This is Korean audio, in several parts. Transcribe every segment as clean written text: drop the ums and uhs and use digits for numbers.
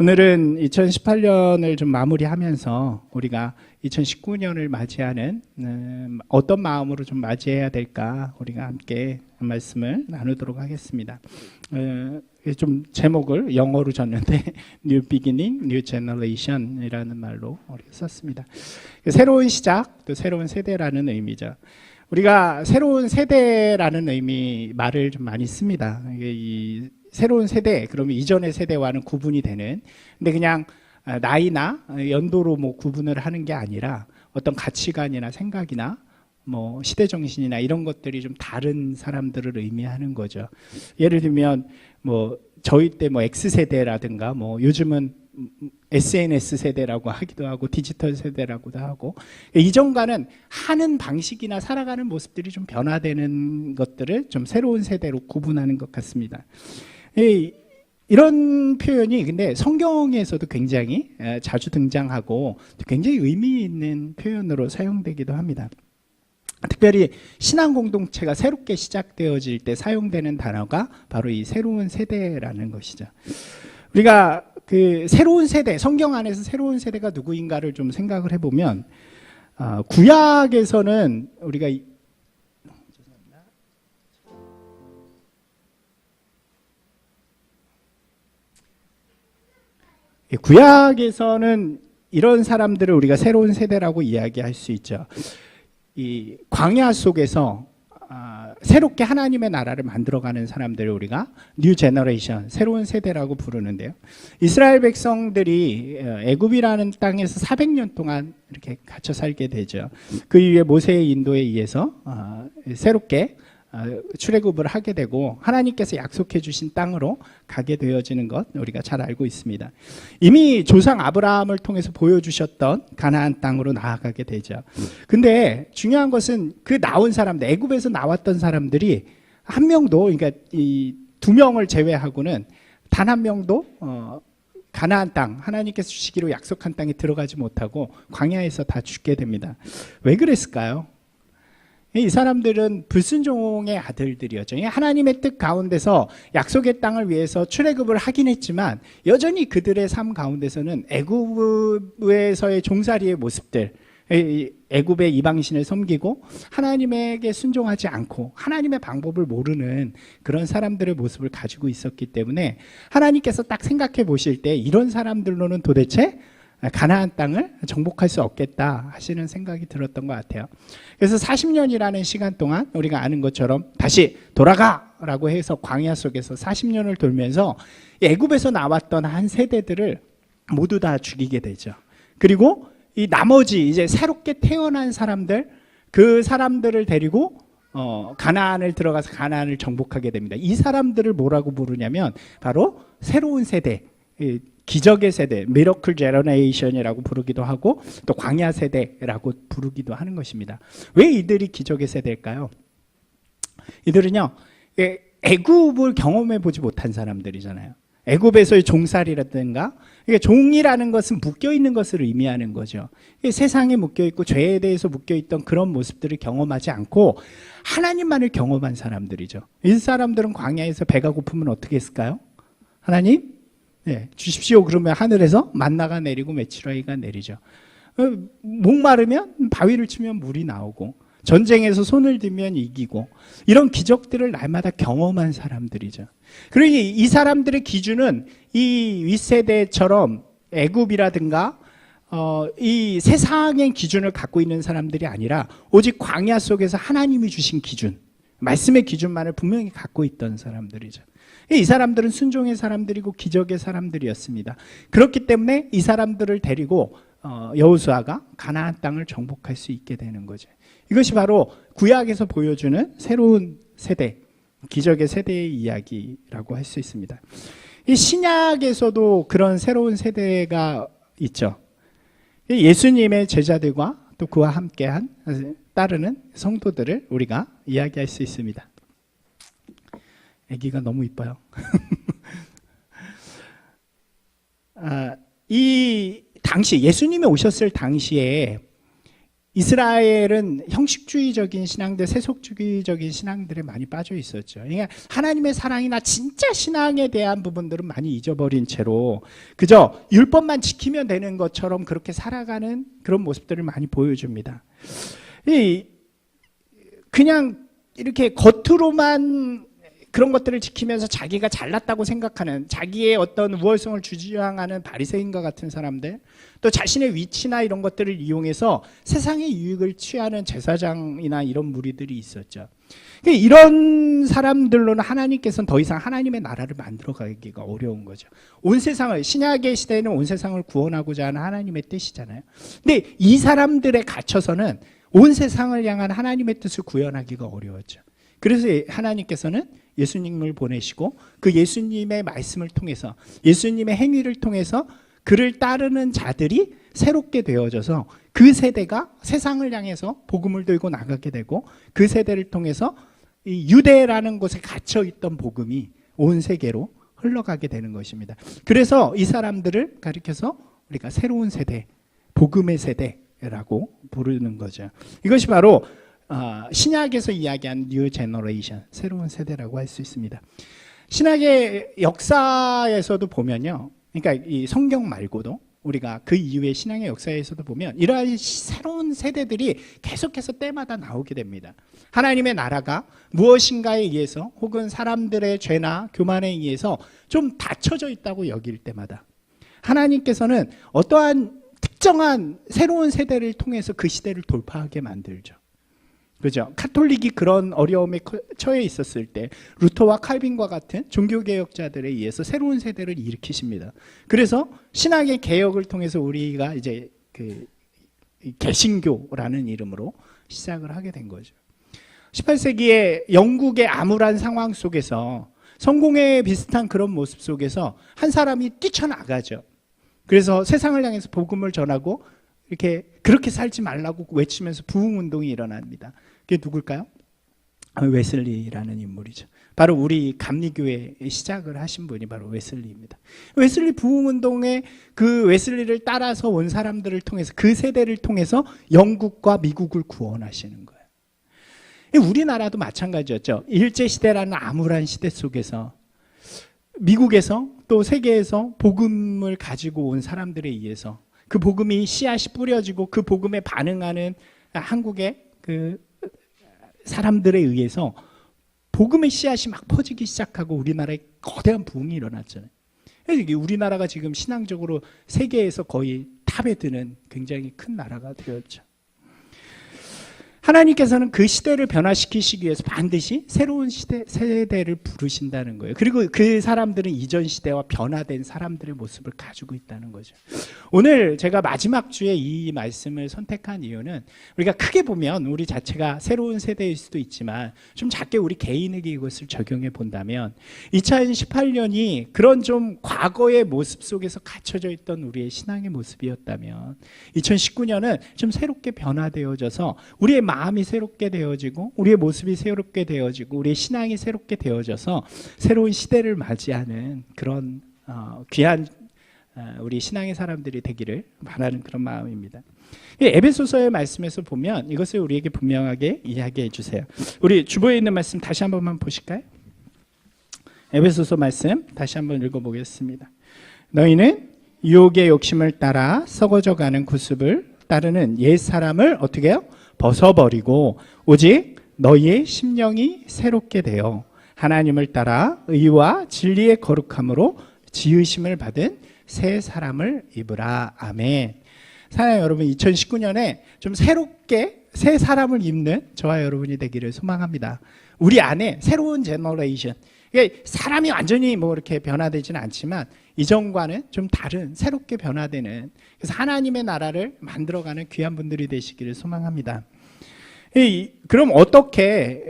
오늘은 2018년을 좀 마무리하면서 우리가 2019년을 맞이하는 어떤 마음으로 좀 맞이해야 될까 우리가 함께 말씀을 나누도록 하겠습니다. 좀 제목을 영어로 줬는데 New Beginning, New Generation이라는 말로 우리가 썼습니다. 새로운 시작, 또 새로운 세대라는 의미죠. 우리가 새로운 세대라는 말을 좀 많이 씁니다. 이 새로운 세대, 그러면 이전의 세대와는 구분이 되는, 근데 그냥 나이나 연도로 뭐 구분을 하는 게 아니라 어떤 가치관이나 생각이나 뭐 시대 정신이나 이런 것들이 좀 다른 사람들을 의미하는 거죠. 예를 들면 뭐 저희 때 뭐 X세대라든가 뭐 요즘은 SNS 세대라고 하기도 하고 디지털 세대라고도 하고, 이전과는 하는 방식이나 살아가는 모습들이 좀 변화되는 것들을 좀 새로운 세대로 구분하는 것 같습니다. 이런 표현이 근데 성경에서도 굉장히 자주 등장하고 굉장히 의미 있는 표현으로 사용되기도 합니다. 특별히 신앙 공동체가 새롭게 시작되어질 때 사용되는 단어가 바로 이 새로운 세대라는 것이죠. 우리가 그 새로운 세대, 성경 안에서 새로운 세대가 누구인가를 좀 생각을 해보면, 구약에서는 우리가 구약에서는 이런 사람들을 우리가 새로운 세대라고 이야기할 수 있죠. 이 광야 속에서 새롭게 하나님의 나라를 만들어가는 사람들을 우리가 뉴 제너레이션, 새로운 세대라고 부르는데요. 이스라엘 백성들이 애굽이라는 땅에서 400년 동안 이렇게 갇혀 살게 되죠. 그 이후에 모세의 인도에 의해서 새롭게 출애굽을 하게 되고 하나님께서 약속해 주신 땅으로 가게 되어지는 것 우리가 잘 알고 있습니다. 이미 조상 아브라함을 통해서 보여주셨던 가나안 땅으로 나아가게 되죠. 근데 중요한 것은 그 나온 사람들, 애굽에서 나왔던 사람들이 한 명도, 그러니까 이 2명을 제외하고는 단 한 명도 가나안 땅, 하나님께서 주시기로 약속한 땅에 들어가지 못하고 광야에서 다 죽게 됩니다. 왜 그랬을까요? 이 사람들은 불순종의 아들들이었죠. 하나님의 뜻 가운데서 약속의 땅을 위해서 출애굽을 하긴 했지만 여전히 그들의 삶 가운데서는 애굽에서의 종살이의 모습들, 애굽의 이방신을 섬기고 하나님에게 순종하지 않고 하나님의 방법을 모르는 그런 사람들의 모습을 가지고 있었기 때문에 하나님께서 딱 생각해 보실 때 이런 사람들로는 도대체 가나안 땅을 정복할 수 없겠다 하시는 생각이 들었던 것 같아요. 그래서 40년이라는 시간 동안 우리가 아는 것처럼 다시 돌아가라고 해서 광야 속에서 40년을 돌면서 애굽에서 나왔던 한 세대들을 모두 다 죽이게 되죠. 그리고 이 나머지 이제 새롭게 태어난 사람들, 그 사람들을 데리고 가나안을 들어가서 가나안을 정복하게 됩니다. 이 사람들을 뭐라고 부르냐면 바로 새로운 세대, 기적의 세대, 미러클 제너레이션이라고 부르기도 하고 또 광야 세대라고 부르기도 하는 것입니다. 왜 이들이 기적의 세대일까요? 이들은요, 애굽을 경험해 보지 못한 사람들이잖아요. 애굽에서의 종살이라든가, 종이라는 것은 묶여 있는 것을 의미하는 거죠. 세상에 묶여 있고 죄에 대해서 묶여 있던 그런 모습들을 경험하지 않고 하나님만을 경험한 사람들이죠. 이 사람들은 광야에서 배가 고프면 어떻게 했을까요? 하나님 주십시오. 그러면 하늘에서 만나가 내리고 메추라기가 내리죠. 목마르면 바위를 치면 물이 나오고 전쟁에서 손을 들면 이기고 이런 기적들을 날마다 경험한 사람들이죠. 그러니 이 사람들의 기준은 이 윗세대처럼 애굽이라든가 이 세상의 기준을 갖고 있는 사람들이 아니라 오직 광야 속에서 하나님이 주신 기준, 말씀의 기준만을 분명히 갖고 있던 사람들이죠. 이 사람들은 순종의 사람들이고 기적의 사람들이었습니다. 그렇기 때문에 이 사람들을 데리고 여호수아가 가나안 땅을 정복할 수 있게 되는 거죠. 이것이 바로 구약에서 보여주는 새로운 세대, 기적의 세대의 이야기라고 할 수 있습니다. 이 신약에서도 그런 새로운 세대가 있죠. 예수님의 제자들과 또 그와 함께한 따르는 성도들을 우리가 이야기할 수 있습니다. 아기가 너무 이뻐요. 이 당시 예수님이 오셨을 당시에 이스라엘은 형식주의적인 신앙들, 세속주의적인 신앙들에 많이 빠져 있었죠. 그러니까 하나님의 사랑이나 진짜 신앙에 대한 부분들은 많이 잊어버린 채로 그저 율법만 지키면 되는 것처럼 그렇게 살아가는 그런 모습들을 많이 보여줍니다. 그냥 이렇게 겉으로만 그런 것들을 지키면서 자기가 잘났다고 생각하는, 자기의 어떤 우월성을 주장하는 바리새인과 같은 사람들, 또 자신의 위치나 이런 것들을 이용해서 세상의 유익을 취하는 제사장이나 이런 무리들이 있었죠. 이런 사람들로는 하나님께서는 더 이상 하나님의 나라를 만들어가기가 어려운 거죠. 온 세상을, 신약의 시대에는 온 세상을 구원하고자 하는 하나님의 뜻이잖아요. 근데 이 사람들에 갇혀서는 온 세상을 향한 하나님의 뜻을 구현하기가 어려웠죠. 그래서 하나님께서는 예수님을 보내시고 그 예수님의 말씀을 통해서, 예수님의 행위를 통해서 그를 따르는 자들이 새롭게 되어져서 그 세대가 세상을 향해서 복음을 들고 나가게 되고, 그 세대를 통해서 이 유대라는 곳에 갇혀 있던 복음이 온 세계로 흘러가게 되는 것입니다. 그래서 이 사람들을 가리켜서 우리가 새로운 세대, 복음의 세대라고 부르는 거죠. 이것이 바로 신약에서 이야기하는 뉴 제너레이션, 새로운 세대라고 할 수 있습니다. 신약의 역사에서도 보면요, 그러니까 이 성경 말고도 우리가 그 이후의 신앙의 역사에서도 보면 이러한 새로운 세대들이 계속해서 때마다 나오게 됩니다. 하나님의 나라가 무엇인가에 의해서 혹은 사람들의 죄나 교만에 의해서 좀 닫혀져 있다고 여길 때마다 하나님께서는 어떠한 특정한 새로운 세대를 통해서 그 시대를 돌파하게 만들죠. 그죠? 카톨릭이 그런 어려움에 처해 있었을 때 루터와 칼빈과 같은 종교개혁자들에 의해서 새로운 세대를 일으키십니다. 그래서 신학의 개혁을 통해서 우리가 이제 그 개신교라는 이름으로 시작을 하게 된 거죠. 18세기에 영국의 암울한 상황 속에서 성공에 비슷한 그런 모습 속에서 한 사람이 뛰쳐나가죠. 그래서 세상을 향해서 복음을 전하고 이렇게 그렇게 살지 말라고 외치면서 부흥운동이 일어납니다. 그게 누굴까요? 웨슬리라는 인물이죠. 바로 우리 감리교회 시작을 하신 분이 바로 웨슬리입니다. 웨슬리 부흥운동에 그 웨슬리를 따라서 온 사람들을 통해서, 그 세대를 통해서 영국과 미국을 구원하시는 거예요. 우리나라도 마찬가지였죠. 일제시대라는 암울한 시대 속에서 미국에서 또 세계에서 복음을 가지고 온 사람들에 의해서 그 복음이 씨앗이 뿌려지고 그 복음에 반응하는 한국의 그 사람들에 의해서 복음의 씨앗이 막 퍼지기 시작하고 우리나라에 거대한 부흥이 일어났잖아요. 그래서 우리나라가 지금 신앙적으로 세계에서 거의 탑에 드는 굉장히 큰 나라가 되었죠. 하나님께서는 그 시대를 변화시키시기 위해서 반드시 새로운 세대를 부르신다는 거예요. 그리고 그 사람들은 이전 시대와 변화된 사람들의 모습을 가지고 있다는 거죠. 오늘 제가 마지막 주에 이 말씀을 선택한 이유는 우리가 크게 보면 우리 자체가 새로운 세대일 수도 있지만 좀 작게 우리 개인에게 이것을 적용해 본다면 2018년이 그런 좀 과거의 모습 속에서 갇혀져 있던 우리의 신앙의 모습이었다면 2019년은 좀 새롭게 변화되어져서 우리의 마음이 새롭게 되어지고 우리의 모습이 새롭게 되어지고 우리의 신앙이 새롭게 되어져서 새로운 시대를 맞이하는 그런 귀한 우리 신앙의 사람들이 되기를 바라는 그런 마음입니다. 에베소서의 말씀에서 보면 이것을 우리에게 분명하게 이야기해 주세요. 우리 주보에 있는 말씀 다시 한 번만 보실까요? 에베소서 말씀 다시 한번 읽어보겠습니다. 너희는 유혹의 욕심을 따라 썩어져가는 구습을 따르는 옛 사람을 어떻게 해요? 벗어버리고 오직 너희의 심령이 새롭게 되어 하나님을 따라 의와 진리의 거룩함으로 지으심을 받은 새 사람을 입으라. 아멘. 사랑하는 여러분, 2019년에 좀 새롭게 새 사람을 입는 저와 여러분이 되기를 소망합니다. 우리 안에 새로운 제너레이션, 사람이 완전히 뭐 이렇게 변화되지는 않지만 이전과는 좀 다른 새롭게 변화되는, 그래서 하나님의 나라를 만들어가는 귀한 분들이 되시기를 소망합니다. 그럼 어떻게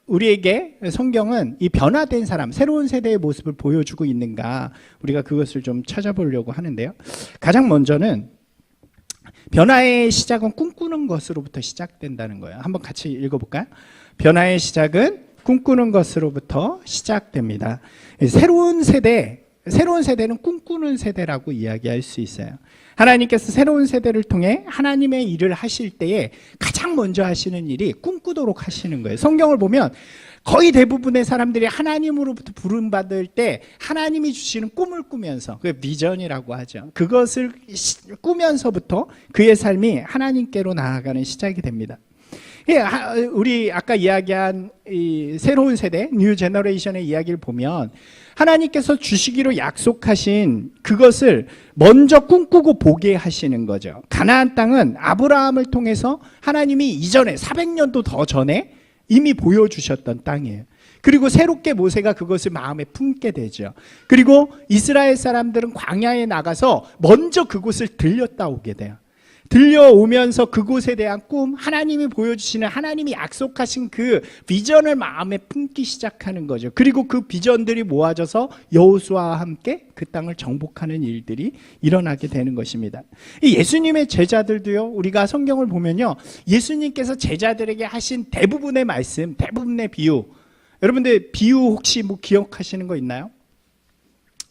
우리에게 성경은 이 변화된 사람, 새로운 세대의 모습을 보여주고 있는가, 우리가 그것을 좀 찾아보려고 하는데요. 가장 먼저는 변화의 시작은 꿈꾸는 것으로부터 시작된다는 거예요. 한번 같이 읽어볼까요? 변화의 시작은 꿈꾸는 것으로부터 시작됩니다. 새로운 세대, 새로운 세대는 꿈꾸는 세대라고 이야기할 수 있어요. 하나님께서 새로운 세대를 통해 하나님의 일을 하실 때에 가장 먼저 하시는 일이 꿈꾸도록 하시는 거예요. 성경을 보면 거의 대부분의 사람들이 하나님으로부터 부름받을 때 하나님이 주시는 꿈을 꾸면서, 그 비전이라고 하죠. 그것을 꾸면서부터 그의 삶이 하나님께로 나아가는 시작이 됩니다. 우리 아까 이야기한 이 새로운 세대, 뉴 제너레이션의 이야기를 보면 하나님께서 주시기로 약속하신 그것을 먼저 꿈꾸고 보게 하시는 거죠. 가나안 땅은 아브라함을 통해서 하나님이 이전에 400년도 더 전에 이미 보여주셨던 땅이에요. 그리고 새롭게 모세가 그것을 마음에 품게 되죠. 그리고 이스라엘 사람들은 광야에 나가서 먼저 그곳을 들렸다 오게 돼요. 들려오면서 그곳에 대한 꿈, 하나님이 보여주시는, 하나님이 약속하신 그 비전을 마음에 품기 시작하는 거죠. 그리고 그 비전들이 모아져서 여호수아와 함께 그 땅을 정복하는 일들이 일어나게 되는 것입니다. 이 예수님의 제자들도요, 우리가 성경을 보면요, 예수님께서 제자들에게 하신 대부분의 말씀, 대부분의 비유, 여러분들 비유 혹시 뭐 기억하시는 거 있나요?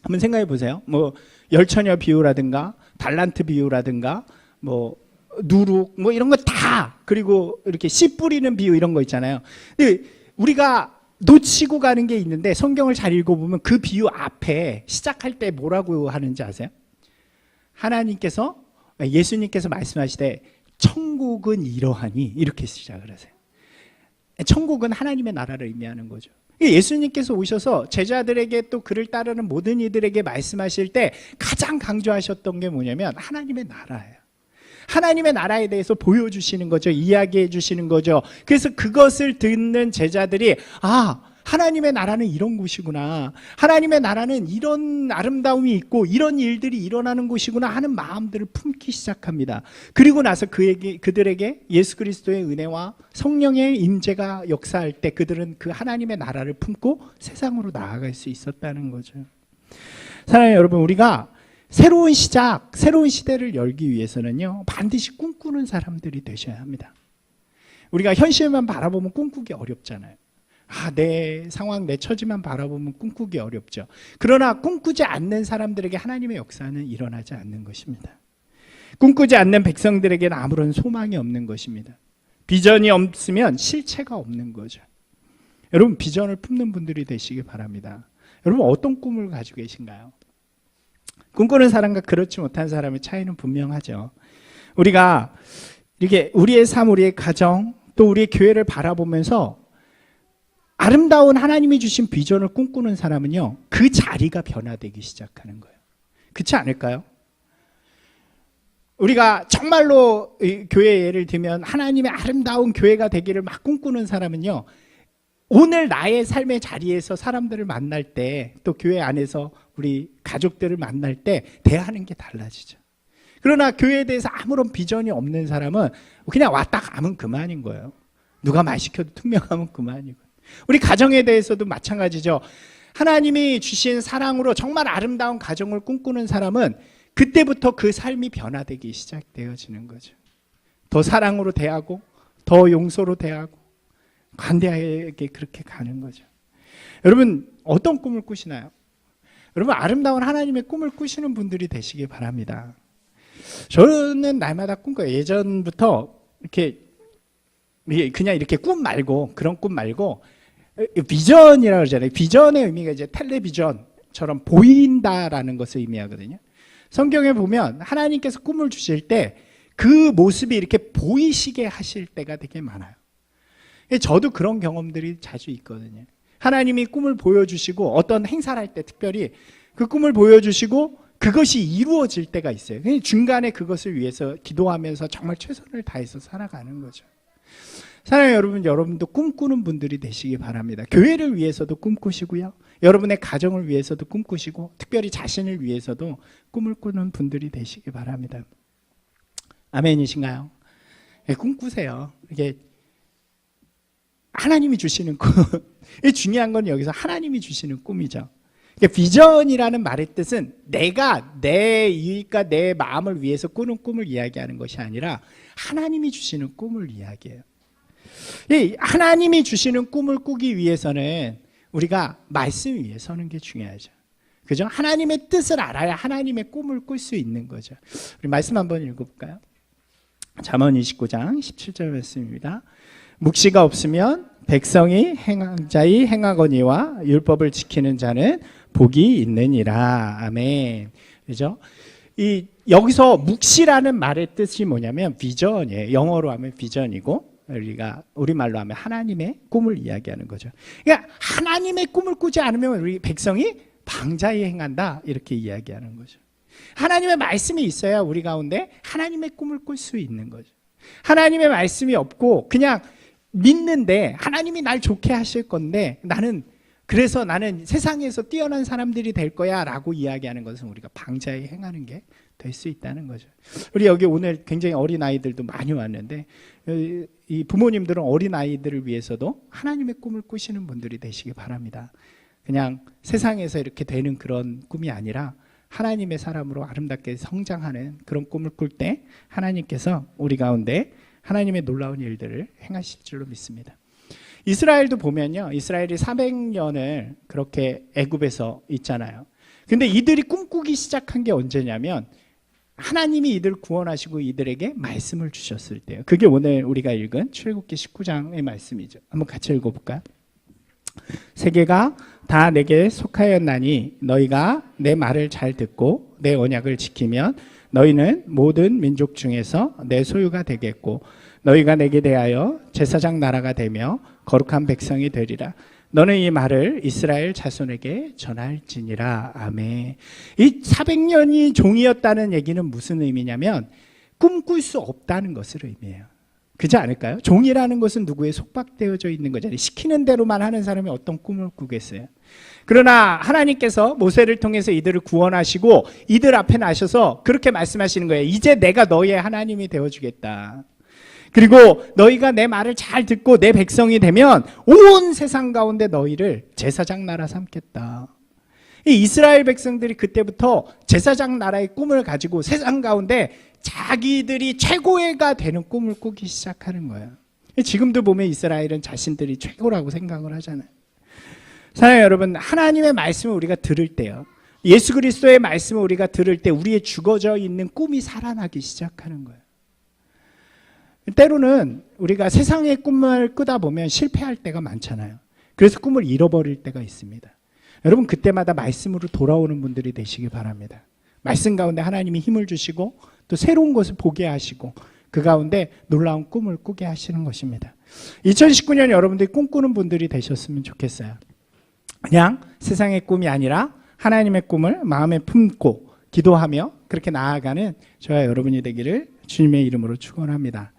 한번 생각해 보세요. 뭐 열처녀 비유라든가 달란트 비유라든가 뭐 누룩 뭐 이런 거 다, 그리고 이렇게 씨 뿌리는 비유 이런 거 있잖아요. 근데 우리가 놓치고 가는 게 있는데 성경을 잘 읽어보면 그 비유 앞에 시작할 때 뭐라고 하는지 아세요? 하나님께서, 예수님께서 말씀하시되 천국은 이러하니, 이렇게 시작을 하세요. 천국은 하나님의 나라를 의미하는 거죠. 예수님께서 오셔서 제자들에게 또 그를 따르는 모든 이들에게 말씀하실 때 가장 강조하셨던 게 뭐냐면 하나님의 나라예요. 하나님의 나라에 대해서 보여주시는 거죠. 이야기해 주시는 거죠. 그래서 그것을 듣는 제자들이, 아, 하나님의 나라는 이런 곳이구나, 하나님의 나라는 이런 아름다움이 있고 이런 일들이 일어나는 곳이구나 하는 마음들을 품기 시작합니다. 그리고 나서 그들에게 예수 그리스도의 은혜와 성령의 임재가 역사할 때 그들은 그 하나님의 나라를 품고 세상으로 나아갈 수 있었다는 거죠. 사랑하는 여러분, 우리가 새로운 시작, 새로운 시대를 열기 위해서는요, 반드시 꿈꾸는 사람들이 되셔야 합니다. 우리가 현실만 바라보면 꿈꾸기 어렵잖아요. 내 상황, 내 처지만 바라보면 꿈꾸기 어렵죠. 그러나 꿈꾸지 않는 사람들에게 하나님의 역사는 일어나지 않는 것입니다. 꿈꾸지 않는 백성들에게는 아무런 소망이 없는 것입니다. 비전이 없으면 실체가 없는 거죠. 여러분, 비전을 품는 분들이 되시기 바랍니다. 여러분, 어떤 꿈을 가지고 계신가요? 꿈꾸는 사람과 그렇지 못한 사람의 차이는 분명하죠. 우리가 이렇게 우리의 삶, 우리의 가정, 또 우리의 교회를 바라보면서 아름다운 하나님이 주신 비전을 꿈꾸는 사람은요, 그 자리가 변화되기 시작하는 거예요. 그렇지 않을까요? 우리가 정말로 교회 예를 들면 하나님의 아름다운 교회가 되기를 막 꿈꾸는 사람은요, 오늘 나의 삶의 자리에서 사람들을 만날 때, 또 교회 안에서 우리 가족들을 만날 때 대하는 게 달라지죠. 그러나 교회에 대해서 아무런 비전이 없는 사람은 그냥 왔다 가면 그만인 거예요. 누가 말 시켜도 투명하면 그만이고. 우리 가정에 대해서도 마찬가지죠. 하나님이 주신 사랑으로 정말 아름다운 가정을 꿈꾸는 사람은 그때부터 그 삶이 변화되기 시작되어지는 거죠. 더 사랑으로 대하고, 더 용서로 대하고, 관대하게 그렇게 가는 거죠. 여러분, 어떤 꿈을 꾸시나요? 여러분, 아름다운 하나님의 꿈을 꾸시는 분들이 되시기 바랍니다. 저는 날마다 꿈꿔요. 예전부터 이렇게 그냥 이렇게 꿈 말고, 그런 꿈 말고 비전이라고 그러잖아요. 비전의 의미가 이제 텔레비전처럼 보인다라는 것을 의미하거든요. 성경에 보면 하나님께서 꿈을 주실 때 그 모습이 이렇게 보이시게 하실 때가 되게 많아요. 저도 그런 경험들이 자주 있거든요. 하나님이 꿈을 보여주시고 어떤 행사를 할 때 특별히 그 꿈을 보여주시고 그것이 이루어질 때가 있어요. 중간에 그것을 위해서 기도하면서 정말 최선을 다해서 살아가는 거죠. 사랑하는 여러분, 여러분도 꿈꾸는 분들이 되시기 바랍니다. 교회를 위해서도 꿈꾸시고요, 여러분의 가정을 위해서도 꿈꾸시고, 특별히 자신을 위해서도 꿈을 꾸는 분들이 되시기 바랍니다. 아멘이신가요? 꿈꾸세요. 이게 하나님이 주시는 꿈. 중요한 건 여기서 하나님이 주시는 꿈이죠. 그러니까 비전이라는 말의 뜻은 내가 내 이익과 내 마음을 위해서 꾸는 꿈을 이야기하는 것이 아니라 하나님이 주시는 꿈을 이야기해요. 하나님이 주시는 꿈을 꾸기 위해서는 우리가 말씀 위에 서는 게 중요하죠. 그죠? 하나님의 뜻을 알아야 하나님의 꿈을 꿀 수 있는 거죠. 우리 말씀 한번 읽어볼까요? 잠언 29장 17절 말씀입니다. 묵시가 없으면 백성이 자의 행하거니와 율법을 지키는 자는 복이 있느니라. 아멘. 그죠? 여기서 묵시라는 말의 뜻이 뭐냐면 비전이에요. 영어로 하면 비전이고 우리가 우리말로 하면 하나님의 꿈을 이야기하는 거죠. 그러니까 하나님의 꿈을 꾸지 않으면 우리 백성이 방자히 행한다 이렇게 이야기하는 거죠. 하나님의 말씀이 있어야 우리 가운데 하나님의 꿈을 꿀 수 있는 거죠. 하나님의 말씀이 없고 그냥 믿는데 하나님이 날 좋게 하실 건데 그래서 나는 세상에서 뛰어난 사람들이 될 거야 라고 이야기하는 것은 우리가 방자히 행하는 게 될 수 있다는 거죠. 우리 여기 오늘 굉장히 어린아이들도 많이 왔는데 이 부모님들은 어린아이들을 위해서도 하나님의 꿈을 꾸시는 분들이 되시기 바랍니다. 그냥 세상에서 이렇게 되는 그런 꿈이 아니라 하나님의 사람으로 아름답게 성장하는 그런 꿈을 꿀 때 하나님께서 우리 가운데 하나님의 놀라운 일들을 행하실 줄로 믿습니다. 이스라엘도 보면요, 이스라엘이 400년을 그렇게 애굽에서 있잖아요. 근데 이들이 꿈꾸기 시작한 게 언제냐면 하나님이 이들을 구원하시고 이들에게 말씀을 주셨을 때요. 그게 오늘 우리가 읽은 출애굽기 19장의 말씀이죠. 한번 같이 읽어볼까요? 세계가 다 내게 속하였나니 너희가 내 말을 잘 듣고 내 언약을 지키면 너희는 모든 민족 중에서 내 소유가 되겠고 너희가 내게 대하여 제사장 나라가 되며 거룩한 백성이 되리라. 너는 이 말을 이스라엘 자손에게 전할지니라. 아멘. 이 400년이 종이었다는 얘기는 무슨 의미냐면 꿈꿀 수 없다는 것을 의미해요. 그렇지 않을까요? 종이라는 것은 누구에 속박되어져 있는 거잖아요. 시키는 대로만 하는 사람이 어떤 꿈을 꾸겠어요? 그러나 하나님께서 모세를 통해서 이들을 구원하시고 이들 앞에 나셔서 그렇게 말씀하시는 거예요. 이제 내가 너희의 하나님이 되어주겠다. 그리고 너희가 내 말을 잘 듣고 내 백성이 되면 온 세상 가운데 너희를 제사장 나라 삼겠다. 이 이스라엘 백성들이 그때부터 제사장 나라의 꿈을 가지고 세상 가운데 자기들이 최고가 되는 꿈을 꾸기 시작하는 거예요. 지금도 보면 이스라엘은 자신들이 최고라고 생각을 하잖아요. 사랑하는 여러분, 하나님의 말씀을 우리가 들을 때요, 예수 그리스도의 말씀을 우리가 들을 때 우리의 죽어져 있는 꿈이 살아나기 시작하는 거예요. 때로는 우리가 세상의 꿈을 꾸다 보면 실패할 때가 많잖아요. 그래서 꿈을 잃어버릴 때가 있습니다. 여러분, 그때마다 말씀으로 돌아오는 분들이 되시기 바랍니다. 말씀 가운데 하나님이 힘을 주시고 또 새로운 것을 보게 하시고 그 가운데 놀라운 꿈을 꾸게 하시는 것입니다. 2019년 여러분들이 꿈꾸는 분들이 되셨으면 좋겠어요. 그냥 세상의 꿈이 아니라 하나님의 꿈을 마음에 품고 기도하며 그렇게 나아가는 저와 여러분이 되기를 주님의 이름으로 축원합니다.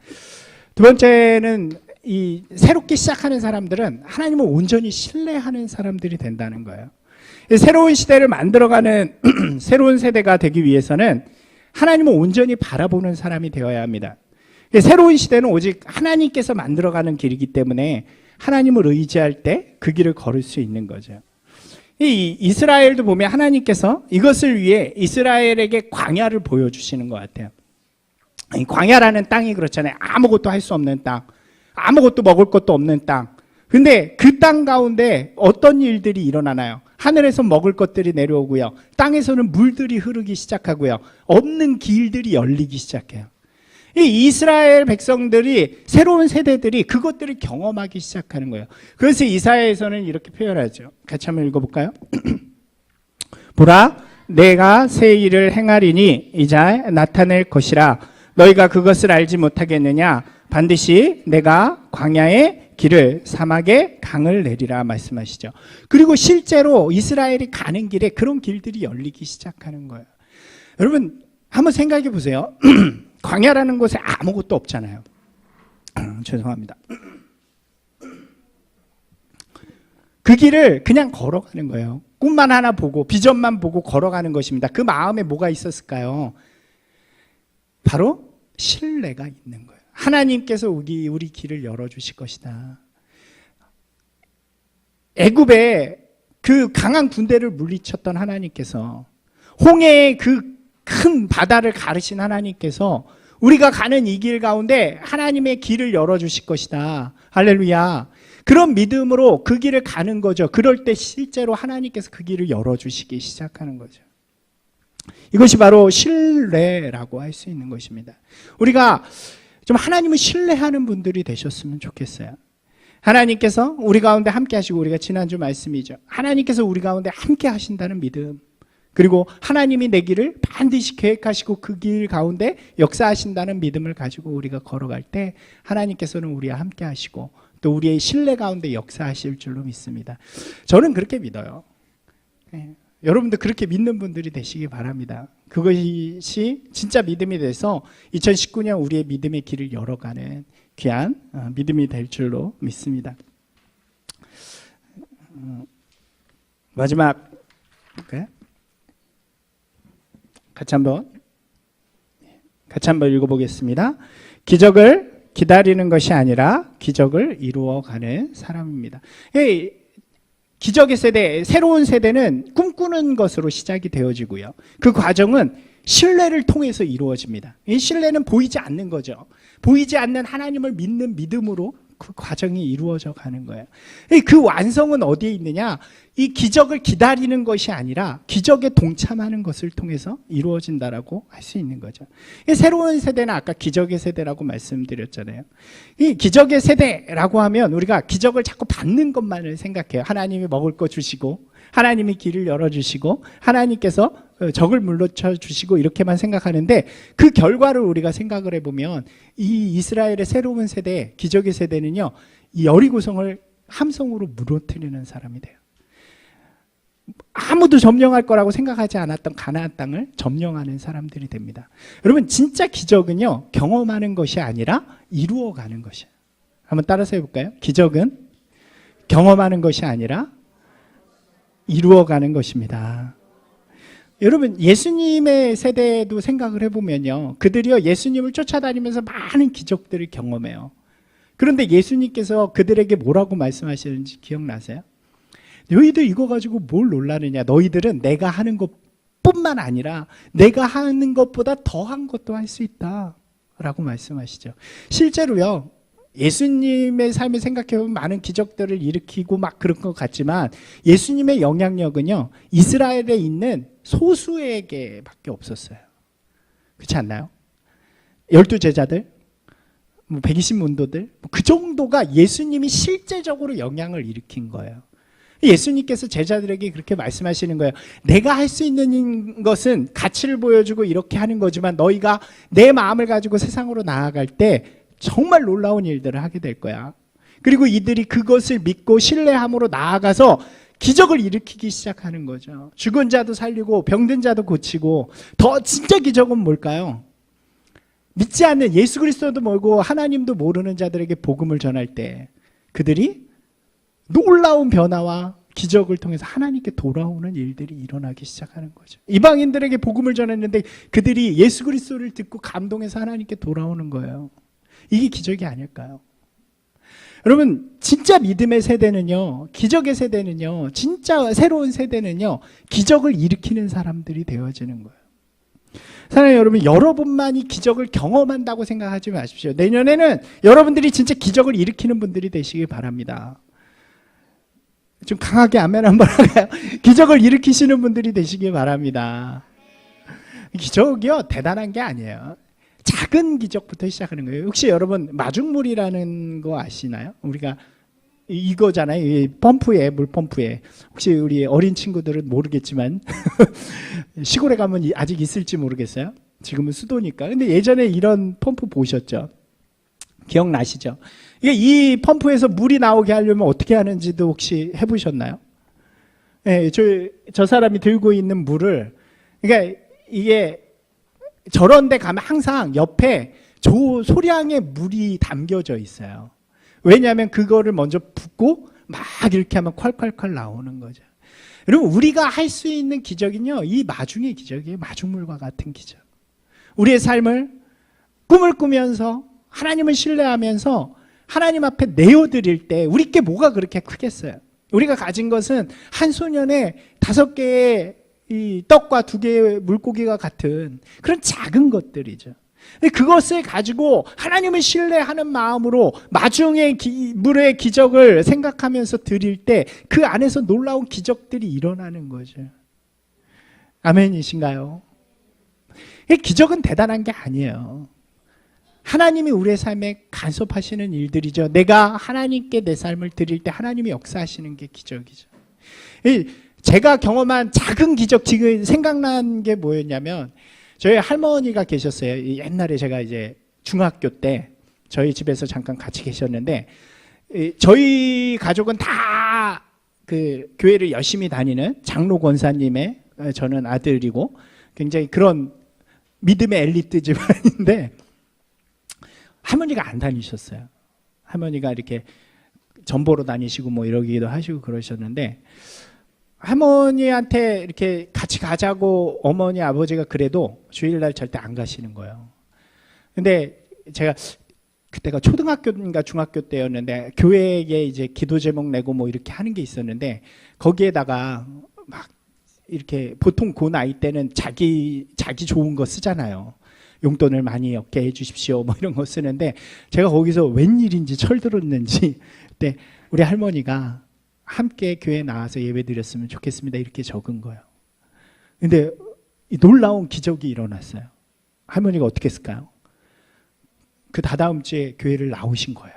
두 번째는 이 새롭게 시작하는 사람들은 하나님을 온전히 신뢰하는 사람들이 된다는 거예요. 새로운 시대를 만들어가는 새로운 세대가 되기 위해서는 하나님을 온전히 바라보는 사람이 되어야 합니다. 새로운 시대는 오직 하나님께서 만들어가는 길이기 때문에 하나님을 의지할 때 그 길을 걸을 수 있는 거죠. 이 이스라엘도 보면 하나님께서 이것을 위해 이스라엘에게 광야를 보여주시는 것 같아요. 이 광야라는 땅이 그렇잖아요. 아무것도 할 수 없는 땅, 아무것도 먹을 것도 없는 땅. 근데 그 땅 가운데 어떤 일들이 일어나나요? 하늘에서 먹을 것들이 내려오고요, 땅에서는 물들이 흐르기 시작하고요, 없는 길들이 열리기 시작해요. 이 이스라엘 백성들이, 새로운 세대들이 그것들을 경험하기 시작하는 거예요. 그래서 이사야에서는 이렇게 표현하죠. 같이 한번 읽어볼까요? 보라, 내가 새 일을 행하리니 이제 나타낼 것이라. 너희가 그것을 알지 못하겠느냐? 반드시 내가 광야의 길을, 사막의 강을 내리라 말씀하시죠. 그리고 실제로 이스라엘이 가는 길에 그런 길들이 열리기 시작하는 거예요. 여러분, 한번 생각해 보세요. 광야라는 곳에 아무것도 없잖아요. 죄송합니다. 그 길을 그냥 걸어가는 거예요. 꿈만 하나 보고 비전만 보고 걸어가는 것입니다. 그 마음에 뭐가 있었을까요? 바로 신뢰가 있는 거예요. 하나님께서 우리 길을 열어주실 것이다. 애굽에 그 강한 군대를 물리쳤던 하나님께서, 홍해의 그 큰 바다를 가르신 하나님께서 우리가 가는 이 길 가운데 하나님의 길을 열어주실 것이다. 할렐루야. 그런 믿음으로 그 길을 가는 거죠. 그럴 때 실제로 하나님께서 그 길을 열어주시기 시작하는 거죠. 이것이 바로 신뢰라고 할 수 있는 것입니다. 우리가 좀 하나님을 신뢰하는 분들이 되셨으면 좋겠어요. 하나님께서 우리 가운데 함께 하시고, 우리가 지난주 말씀이죠. 하나님께서 우리 가운데 함께 하신다는 믿음, 그리고 하나님이 내 길을 반드시 계획하시고 그 길 가운데 역사하신다는 믿음을 가지고 우리가 걸어갈 때 하나님께서는 우리와 함께 하시고 또 우리의 신뢰 가운데 역사하실 줄로 믿습니다. 저는 그렇게 믿어요. 여러분도 그렇게 믿는 분들이 되시기 바랍니다. 그것이 진짜 믿음이 돼서 2019년 우리의 믿음의 길을 열어가는 귀한 믿음이 될 줄로 믿습니다. 마지막 볼까요? 같이 한번 읽어보겠습니다. 기적을 기다리는 것이 아니라 기적을 이루어가는 사람입니다. 기적의 세대, 새로운 세대는 꿈꾸는 것으로 시작이 되어지고요. 그 과정은 신뢰를 통해서 이루어집니다. 이 신뢰는 보이지 않는 거죠. 보이지 않는 하나님을 믿는 믿음으로 그 과정이 이루어져 가는 거예요. 그 완성은 어디에 있느냐? 이 기적을 기다리는 것이 아니라 기적에 동참하는 것을 통해서 이루어진다라고 할 수 있는 거죠. 새로운 세대는 아까 기적의 세대라고 말씀드렸잖아요. 이 기적의 세대라고 하면 우리가 기적을 자꾸 받는 것만을 생각해요. 하나님이 먹을 거 주시고, 하나님이 길을 열어주시고, 하나님께서 적을 물리쳐 주시고, 이렇게만 생각하는데 그 결과를 우리가 생각을 해보면 이 이스라엘의 새로운 세대, 기적의 세대는요, 이 여리고성을 함성으로 무너뜨리는 사람이 돼요. 아무도 점령할 거라고 생각하지 않았던 가나안 땅을 점령하는 사람들이 됩니다. 여러분, 진짜 기적은요, 경험하는 것이 아니라 이루어가는 것이에요. 한번 따라서 해볼까요? 기적은 경험하는 것이 아니라 이루어가는 것입니다. 여러분, 예수님의 세대도 생각을 해보면요, 그들이요 예수님을 쫓아다니면서 많은 기적들을 경험해요. 그런데 예수님께서 그들에게 뭐라고 말씀하시는지 기억나세요? 너희들 이거 가지고 뭘 놀라느냐? 너희들은 내가 하는 것뿐만 아니라 내가 하는 것보다 더한 것도 할 수 있다 라고 말씀하시죠. 실제로요, 예수님의 삶을 생각해보면 많은 기적들을 일으키고 막 그런 것 같지만 예수님의 영향력은요, 이스라엘에 있는 소수에게밖에 없었어요. 그렇지 않나요? 12제자들, 120문도들, 그 정도가 예수님이 실제적으로 영향을 일으킨 거예요. 예수님께서 제자들에게 그렇게 말씀하시는 거예요. 내가 할 수 있는 것은 가치를 보여주고 이렇게 하는 거지만 너희가 내 마음을 가지고 세상으로 나아갈 때 정말 놀라운 일들을 하게 될 거야. 그리고 이들이 그것을 믿고 신뢰함으로 나아가서 기적을 일으키기 시작하는 거죠. 죽은 자도 살리고 병든 자도 고치고, 더 진짜 기적은 뭘까요? 믿지 않는, 예수 그리스도도 모르고 하나님도 모르는 자들에게 복음을 전할 때 그들이 놀라운 변화와 기적을 통해서 하나님께 돌아오는 일들이 일어나기 시작하는 거죠. 이방인들에게 복음을 전했는데 그들이 예수 그리스도를 듣고 감동해서 하나님께 돌아오는 거예요. 이게 기적이 아닐까요? 여러분, 진짜 믿음의 세대는요, 기적의 세대는요, 진짜 새로운 세대는요, 기적을 일으키는 사람들이 되어지는 거예요. 사랑하는 여러분, 여러분만이 기적을 경험한다고 생각하지 마십시오. 내년에는 여러분들이 진짜 기적을 일으키는 분들이 되시길 바랍니다. 좀 강하게 아멘 한번 할까요? 기적을 일으키시는 분들이 되시길 바랍니다. 기적이요, 대단한 게 아니에요. 작은 기적부터 시작하는 거예요. 혹시 여러분 마중물이라는 거 아시나요? 우리가 이거잖아요. 이 펌프에, 물펌프에. 혹시 우리 어린 친구들은 모르겠지만 시골에 가면 아직 있을지 모르겠어요. 지금은 수도니까. 근데 예전에 이런 펌프 보셨죠? 기억나시죠? 이 펌프에서 물이 나오게 하려면 어떻게 하는지도 혹시 해보셨나요? 네, 저 사람이 들고 있는 물을, 그러니까 이게 저런 데 가면 항상 옆에 소량의 물이 담겨져 있어요. 왜냐하면 그거를 먼저 붓고 막 이렇게 하면 콸콸콸 나오는 거죠. 여러분, 우리가 할 수 있는 기적은요, 이 마중의 기적이에요. 마중물과 같은 기적. 우리의 삶을 꿈을 꾸면서 하나님을 신뢰하면서 하나님 앞에 내어드릴 때 우리 게 뭐가 그렇게 크겠어요? 우리가 가진 것은 한 소년에 5개의 이 떡과 2개의 물고기가 같은 그런 작은 것들이죠. 그것을 가지고 하나님을 신뢰하는 마음으로 마중의 물의 기적을 생각하면서 드릴 때 그 안에서 놀라운 기적들이 일어나는 거죠. 아멘이신가요? 기적은 대단한 게 아니에요. 하나님이 우리의 삶에 간섭하시는 일들이죠. 내가 하나님께 내 삶을 드릴 때 하나님이 역사하시는 게 기적이죠. 제가 경험한 작은 기적, 지금 생각난 게 뭐였냐면, 저희 할머니가 계셨어요. 옛날에 제가 이제 중학교 때 저희 집에서 잠깐 같이 계셨는데, 저희 가족은 다 그 교회를 열심히 다니는 장로 권사님의, 저는 아들이고 굉장히 그런 믿음의 엘리트 집안인데, 할머니가 안 다니셨어요. 할머니가 이렇게 전보로 다니시고 뭐 이러기도 하시고 그러셨는데, 할머니한테 이렇게 같이 가자고 어머니 아버지가 그래도 주일날 절대 안 가시는 거예요. 근데 제가 그때가 초등학교인가 중학교 때였는데, 교회에 이제 기도 제목 내고 뭐 이렇게 하는 게 있었는데, 거기에다가 막 이렇게 보통 그 나이 때는 자기 좋은 거 쓰잖아요. 용돈을 많이 얻게 해주십시오 뭐 이런 거 쓰는데, 제가 거기서 웬일인지 철들었는지 그때 우리 할머니가 함께 교회에 나와서 예배 드렸으면 좋겠습니다 이렇게 적은 거예요. 근데 이 놀라운 기적이 일어났어요. 할머니가 어떻게 했을까요? 그 다다음 주에 교회를 나오신 거예요.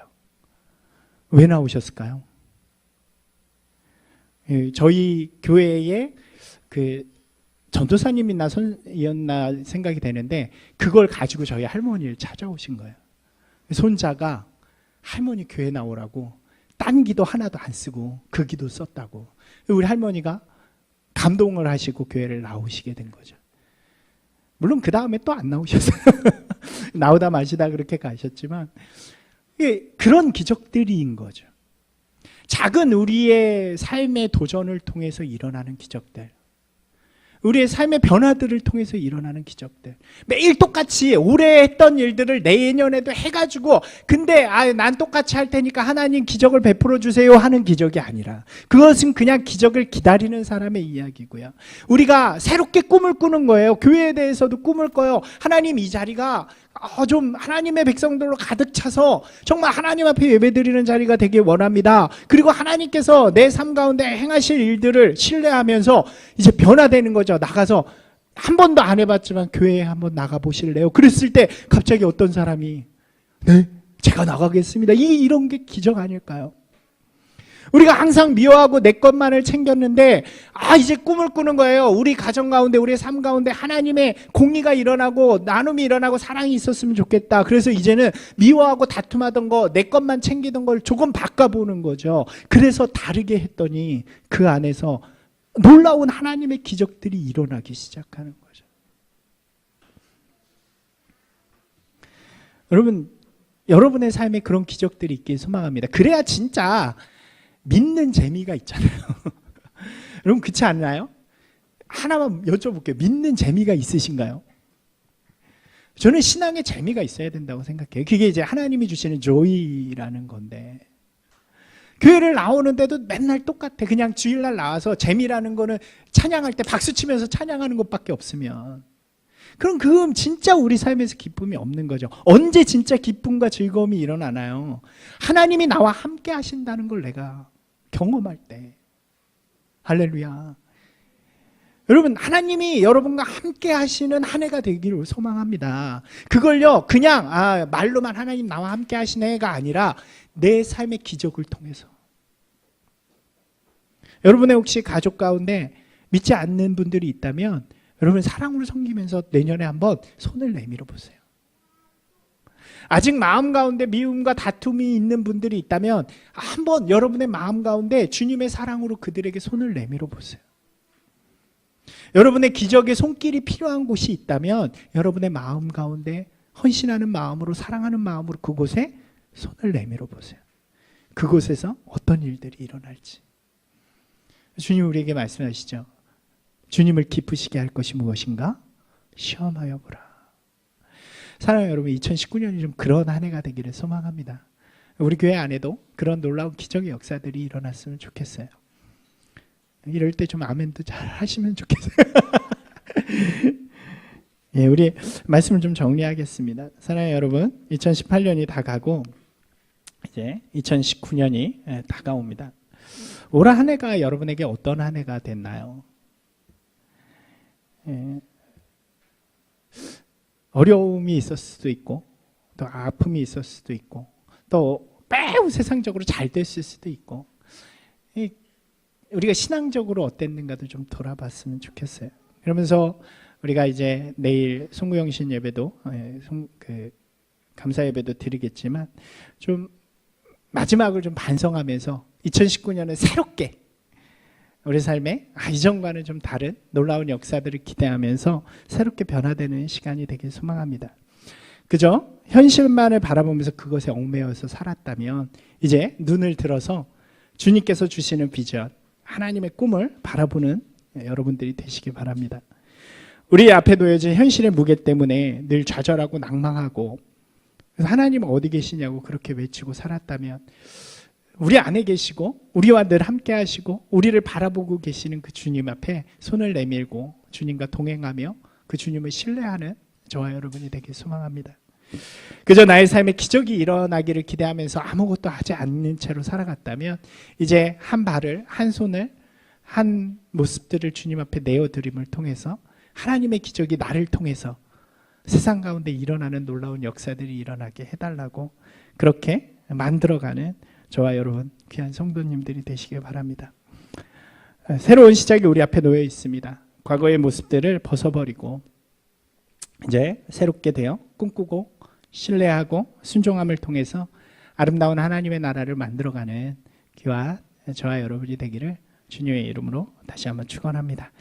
왜 나오셨을까요? 저희 교회에 그 전도사님이나 선이었나 생각이 되는데, 그걸 가지고 저희 할머니를 찾아오신 거예요. 손자가 할머니 교회 나오라고 딴 기도 하나도 안 쓰고 그 기도 썼다고. 우리 할머니가 감동을 하시고 교회를 나오시게 된 거죠. 물론 그 다음에 또 안 나오셨어요. 나오다 마시다 그렇게 가셨지만, 그런 기적들인 거죠. 작은 우리의 삶의 도전을 통해서 일어나는 기적들, 우리의 삶의 변화들을 통해서 일어나는 기적들, 매일 똑같이 올해 했던 일들을 내년에도 해가지고, 근데 난 똑같이 할 테니까 하나님 기적을 베풀어 주세요 하는 기적이 아니라, 그것은 그냥 기적을 기다리는 사람의 이야기고요. 우리가 새롭게 꿈을 꾸는 거예요. 교회에 대해서도 꿈을 꿔요. 하나님, 이 자리가 좀 하나님의 백성들로 가득 차서 정말 하나님 앞에 예배드리는 자리가 되길 원합니다. 그리고 하나님께서 내 삶 가운데 행하실 일들을 신뢰하면서 이제 변화되는 거죠. 나가서 한 번도 안 해봤지만 교회에 한번 나가보실래요? 그랬을 때 갑자기 어떤 사람이, 네, 제가 나가겠습니다. 이런 게 기적 아닐까요? 우리가 항상 미워하고 내 것만을 챙겼는데, 이제 꿈을 꾸는 거예요. 우리 가정 가운데, 우리의 삶 가운데 하나님의 공의가 일어나고 나눔이 일어나고 사랑이 있었으면 좋겠다. 그래서 이제는 미워하고 다툼하던 거, 내 것만 챙기던 걸 조금 바꿔보는 거죠. 그래서 다르게 했더니 그 안에서 놀라운 하나님의 기적들이 일어나기 시작하는 거죠. 여러분, 여러분의 삶에 그런 기적들이 있길 소망합니다. 그래야 진짜 믿는 재미가 있잖아요. 여러분, 그렇지 않나요? 하나만 여쭤볼게요. 믿는 재미가 있으신가요? 저는 신앙에 재미가 있어야 된다고 생각해요. 그게 이제 하나님이 주시는 조이라는 건데, 교회를 나오는데도 맨날 똑같아. 그냥 주일날 나와서 재미라는 거는 찬양할 때 박수 치면서 찬양하는 것밖에 없으면, 그럼 그건 진짜 우리 삶에서 기쁨이 없는 거죠. 언제 진짜 기쁨과 즐거움이 일어나나요? 하나님이 나와 함께 하신다는 걸 내가 경험할 때. 할렐루야. 여러분, 하나님이 여러분과 함께 하시는 한 해가 되기를 소망합니다. 그걸요, 그냥 말로만 하나님 나와 함께 하시네가 아니라 내 삶의 기적을 통해서. 여러분의 혹시 가족 가운데 믿지 않는 분들이 있다면, 여러분 사랑으로 섬기면서 내년에 한번 손을 내밀어 보세요. 아직 마음 가운데 미움과 다툼이 있는 분들이 있다면 한번 여러분의 마음 가운데 주님의 사랑으로 그들에게 손을 내밀어 보세요. 여러분의 기적의 손길이 필요한 곳이 있다면 여러분의 마음 가운데 헌신하는 마음으로, 사랑하는 마음으로 그곳에 손을 내밀어 보세요. 그곳에서 어떤 일들이 일어날지. 주님 우리에게 말씀하시죠. 주님을 기쁘시게 할 것이 무엇인가? 시험하여 보라. 사랑하는 여러분, 2019년이 좀 그런 한 해가 되기를 소망합니다. 우리 교회 안에도 그런 놀라운 기적의 역사들이 일어났으면 좋겠어요. 이럴 때 좀 아멘도 잘 하시면 좋겠어요. 예, 우리 말씀을 좀 정리하겠습니다. 사랑하는 여러분, 2018년이 다 가고 이제 2019년이 다가옵니다. 올 한 해가 여러분에게 어떤 한 해가 됐나요? 예, 어려움이 있었을 수도 있고 또 아픔이 있었을 수도 있고 또 매우 세상적으로 잘 됐을 수도 있고, 우리가 신앙적으로 어땠는가도 좀 돌아봤으면 좋겠어요. 그러면서 우리가 이제 내일 송구영신 예배도 감사 예배도 드리겠지만 좀 마지막을 좀 반성하면서 2019년을 새롭게 우리 삶에 이전과는 좀 다른 놀라운 역사들을 기대하면서 새롭게 변화되는 시간이 되길 소망합니다. 그죠? 현실만을 바라보면서 그것에 얽매여서 살았다면 이제 눈을 들어서 주님께서 주시는 비전, 하나님의 꿈을 바라보는 여러분들이 되시기 바랍니다. 우리 앞에 놓여진 현실의 무게 때문에 늘 좌절하고 낭망하고 그래서 하나님 어디 계시냐고 그렇게 외치고 살았다면 우리 안에 계시고 우리와 늘 함께 하시고 우리를 바라보고 계시는 그 주님 앞에 손을 내밀고 주님과 동행하며 그 주님을 신뢰하는 저와 여러분이 되길 소망합니다. 그저 나의 삶에 기적이 일어나기를 기대하면서 아무것도 하지 않는 채로 살아갔다면 이제 한 발을, 한 손을, 한 모습들을 주님 앞에 내어드림을 통해서 하나님의 기적이 나를 통해서 세상 가운데 일어나는 놀라운 역사들이 일어나게 해달라고 그렇게 만들어가는 저와 여러분 귀한 성도님들이 되시길 바랍니다. 새로운 시작이 우리 앞에 놓여 있습니다. 과거의 모습들을 벗어버리고 이제 새롭게 되어 꿈꾸고 신뢰하고 순종함을 통해서 아름다운 하나님의 나라를 만들어가는 귀한 저와 여러분이 되기를 주님의 이름으로 다시 한번 축원합니다.